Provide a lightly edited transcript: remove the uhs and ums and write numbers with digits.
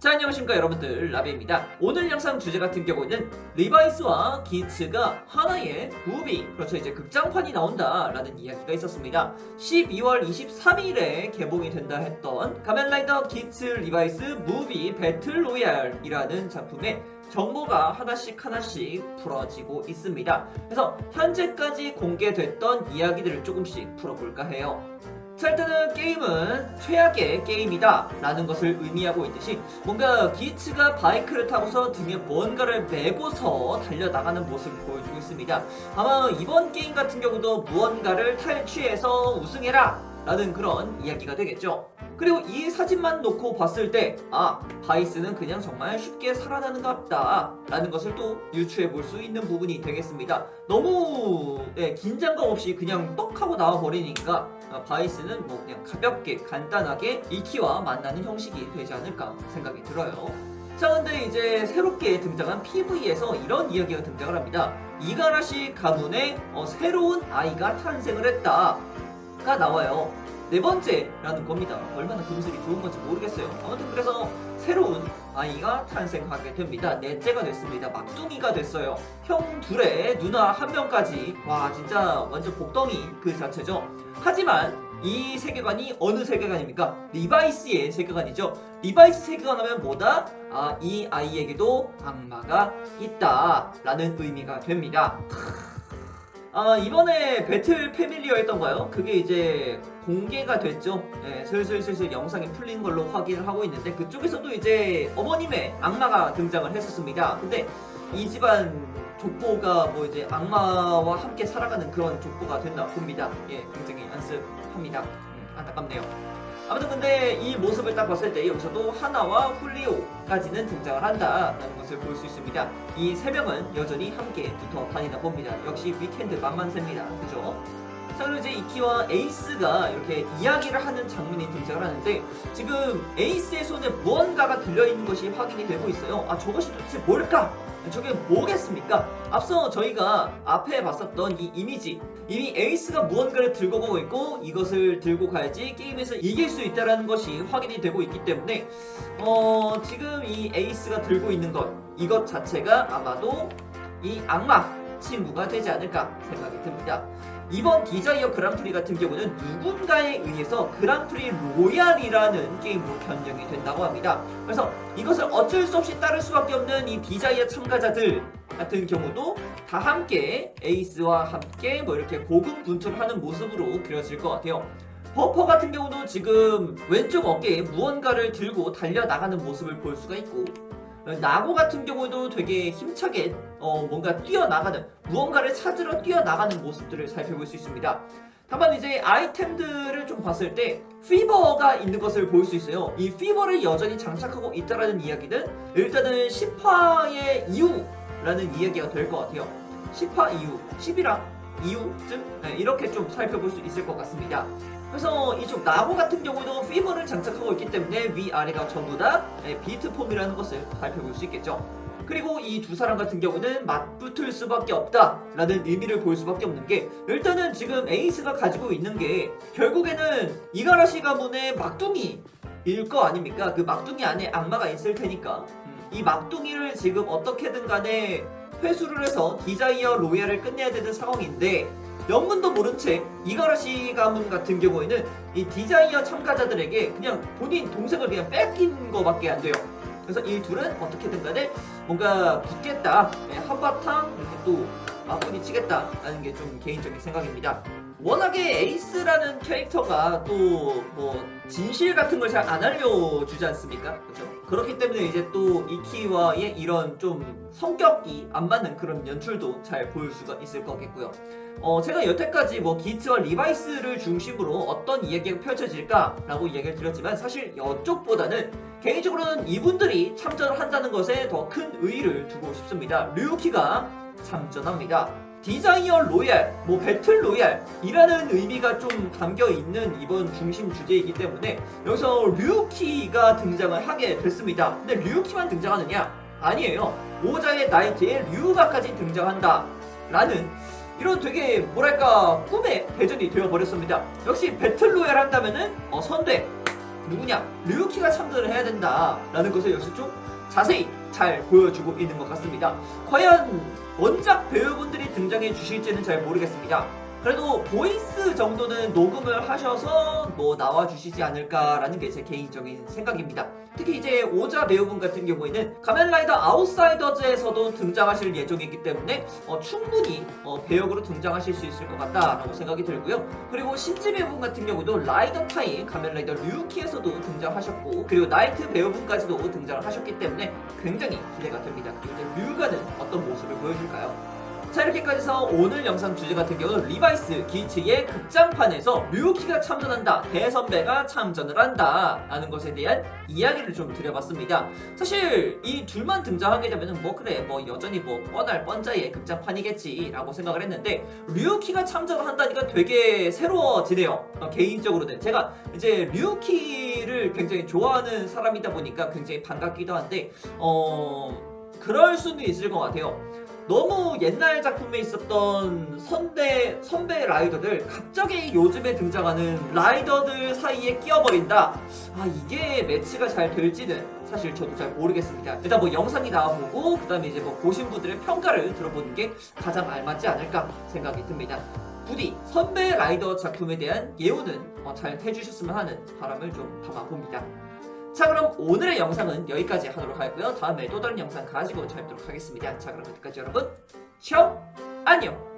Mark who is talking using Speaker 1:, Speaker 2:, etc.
Speaker 1: 자, 안녕하십니까 여러분들, 라비입니다. 오늘 영상 주제 같은 경우는 리바이스와 기츠가 하나의 무비, 그렇죠, 이제 극장판이 나온다 라는 이야기가 있었습니다. 12월 23일에 개봉이 된다 했던 가면라이더 기츠 리바이스 무비 배틀 로얄이라는 작품의 정보가 하나씩 풀어지고 있습니다. 그래서 현재까지 공개됐던 이야기들을 조금씩 풀어볼까 해요. 자, 일단은 게임은 최악의 게임이다 라는 것을 의미하고 있듯이 뭔가 기츠가 바이크를 타고서 등에 뭔가를 메고서 달려나가는 모습을 보여주고 있습니다. 아마 이번 게임 같은 경우도 무언가를 탈취해서 우승해라 라는 그런 이야기가 되겠죠. 그리고 이 사진만 놓고 봤을 때 바이스는 그냥 정말 쉽게 살아나는가 보다 라는 것을 또 유추해 볼 수 있는 부분이 되겠습니다. 너무 긴장감 없이 그냥 떡 하고 나와 버리니까 바이스는 뭐 그냥 가볍게 간단하게 이키와 만나는 형식이 되지 않을까 생각이 들어요. 자, 근데 이제 새롭게 등장한 PV에서 이런 이야기가 등장을 합니다. 이가라시 가문에 새로운 아이가 탄생을 했다가 나와요. 네 번째라는 겁니다. 얼마나 금슬이 좋은 건지 모르겠어요. 아무튼 그래서 새로운 아이가 탄생하게 됩니다. 넷째가 됐습니다. 막둥이가 됐어요. 형 둘에 누나 한 명까지. 와, 진짜 완전 복덩이 그 자체죠. 하지만 이 세계관이 어느 세계관입니까? 리바이스의 세계관이죠. 리바이스 세계관 하면 뭐다? 이 아이에게도 악마가 있다라는 의미가 됩니다. 이번에 배틀 패밀리어였던가요? 그게 이제 공개가 됐죠. 슬슬 영상이 풀린 걸로 확인을 하고 있는데 그쪽에서도 이제 어머님의 악마가 등장을 했었습니다. 근데 이 집안 족보가 뭐 이제 악마와 함께 살아가는 그런 족보가 됐나 봅니다. 굉장히 안쓰합니다. 안타깝네요. 아무튼 근데 이 모습을 딱 봤을 때 여기서도 하나와 훌리오까지는 등장을 한다라는 것을 볼 수 있습니다. 이 세 명은 여전히 함께 붙어 다니다 봅니다. 역시 위켄드 만만세입니다. 그죠? 자, 그리고 이제 이키와 에이스가 이렇게 이야기를 하는 장면이 등장을 하는데 지금 에이스의 손에 무언가가 들려있는 것이 확인이 되고 있어요. 저것이 도대체 뭘까? 저게 뭐겠습니까? 앞서 저희가 앞에 봤었던 이 이미지, 이미 에이스가 무언가를 들고 가고 있고 이것을 들고 가야지 게임에서 이길 수 있다는 것이 확인이 되고 있기 때문에 지금 이 에이스가 들고 있는 이것 자체가 아마도 이 악마 친구가 되지 않을까 생각이 듭니다. 이번 디자이어 그랑프리 같은 경우는 누군가에 의해서 그랑프리 로얄이라는 게임으로 변경이 된다고 합니다. 그래서 이것을 어쩔 수 없이 따를 수밖에 없는 이 디자이어 참가자들 같은 경우도 다 함께 에이스와 함께 뭐 이렇게 고군분투하는 모습으로 그려질 것 같아요. 버퍼 같은 경우도 지금 왼쪽 어깨에 무언가를 들고 달려나가는 모습을 볼 수가 있고, 나고 같은 경우도 되게 힘차게 뭔가 뛰어나가는, 무언가를 찾으러 뛰어나가는 모습들을 살펴볼 수 있습니다. 다만 이제 아이템들을 좀 봤을 때 피버가 있는 것을 볼 수 있어요. 이 피버를 여전히 장착하고 있다라는 이야기는 일단은 10화의 이후라는 이야기가 될 것 같아요. 10화 이후, 11화 이후쯤 이렇게 좀 살펴볼 수 있을 것 같습니다. 그래서 이쪽 나고 같은 경우도 피버를 장착하고 있기 때문에 위아래가 전부 다 비트 폼이라는 것을 살펴볼 수 있겠죠. 그리고 이 두 사람 같은 경우는 맞붙을 수밖에 없다라는 의미를 볼 수밖에 없는 게, 일단은 지금 에이스가 가지고 있는 게 결국에는 이가라시 가문의 막둥이일 거 아닙니까? 그 막둥이 안에 악마가 있을 테니까 이 막둥이를 지금 어떻게든 간에 회수를 해서 디자이어 로얄을 끝내야 되는 상황인데, 영문도 모른 채 이가라시 가문 같은 경우에는 이 디자이어 참가자들에게 그냥 본인 동생을 그냥 뺏긴 거밖에 안 돼요. 그래서 이 둘은 어떻게든 간에 뭔가 붙겠다, 한바탕 이렇게 또 맞부딪히겠다 라는 게 좀 개인적인 생각입니다. 워낙에 에이스라는 캐릭터가 또 뭐 진실 같은 걸 잘 안 알려주지 않습니까? 그렇죠? 그렇기 때문에 이제 또 이키와의 이런 좀 성격이 안 맞는 그런 연출도 잘 보일 수가 있을 거겠고요. 제가 여태까지 뭐 기츠와 리바이스를 중심으로 어떤 이야기가 펼쳐질까라고 이야기를 드렸지만, 사실 이쪽보다는 개인적으로는 이분들이 참전을 한다는 것에 더 큰 의의를 두고 싶습니다. 류키가 참전합니다. 디자이어 로얄, 뭐 배틀 로얄이라는 의미가 좀 담겨있는 이번 중심 주제이기 때문에 여기서 류키가 등장을 하게 됐습니다. 근데 류키만 등장하느냐? 아니에요. 오자의 나이트에 류가까지 등장한다 라는 이런 되게 뭐랄까 꿈의 대전이 되어버렸습니다. 역시 배틀로얄 한다면은 선대 누구냐? 류키가 참전을 해야 된다라는 것을 여기서 좀 자세히 잘 보여주고 있는 것 같습니다. 과연 원작 배우분들이 등장해 주실지는 잘 모르겠습니다. 그래도 보이스 정도는 녹음을 하셔서 뭐 나와주시지 않을까라는 게 제 개인적인 생각입니다. 특히 이제 오자 배우분 같은 경우에는 가면라이더 아웃사이더즈에서도 등장하실 예정이기 때문에 충분히 배역으로 등장하실 수 있을 것 같다라고 생각이 들고요. 그리고 신지 배우분 같은 경우도 라이더 타임 가면라이더 류키에서도 등장하셨고, 그리고 나이트 배우분까지도 등장을 하셨기 때문에 굉장히 기대가 됩니다. 그리고 이제 류가는 어떤 모습을 보여줄까요? 자, 이렇게까지 해서 오늘 영상 주제 같은 경우는 리바이스 기치의 극장판에서 류키가 참전한다, 대선배가 참전을 한다 라는 것에 대한 이야기를 좀 드려봤습니다. 사실 이 둘만 등장하게 되면은 뭐 그래 뭐 여전히 뭐 뻔할 뻔자의 극장판이겠지 라고 생각을 했는데, 류키가 참전을 한다니까 되게 새로워지네요. 개인적으로는 제가 이제 류키를 굉장히 좋아하는 사람이다 보니까 굉장히 반갑기도 한데 그럴 수는 있을 것 같아요. 너무 옛날 작품에 있었던 선배 라이더들 갑자기 요즘에 등장하는 라이더들 사이에 끼어버린다. 이게 매치가 잘 될지는 사실 저도 잘 모르겠습니다. 일단 뭐 영상이 나와보고 그 다음에 이제 뭐 보신 분들의 평가를 들어보는 게 가장 알맞지 않을까 생각이 듭니다. 부디 선배 라이더 작품에 대한 예우는 잘 해주셨으면 하는 바람을 좀 담아봅니다. 자, 그럼 오늘의 영상은 여기까지 하도록 하고요. 다음에 또 다른 영상 가지고 찾도록 하겠습니다. 자, 그럼 그때까지 여러분 쇼 안녕.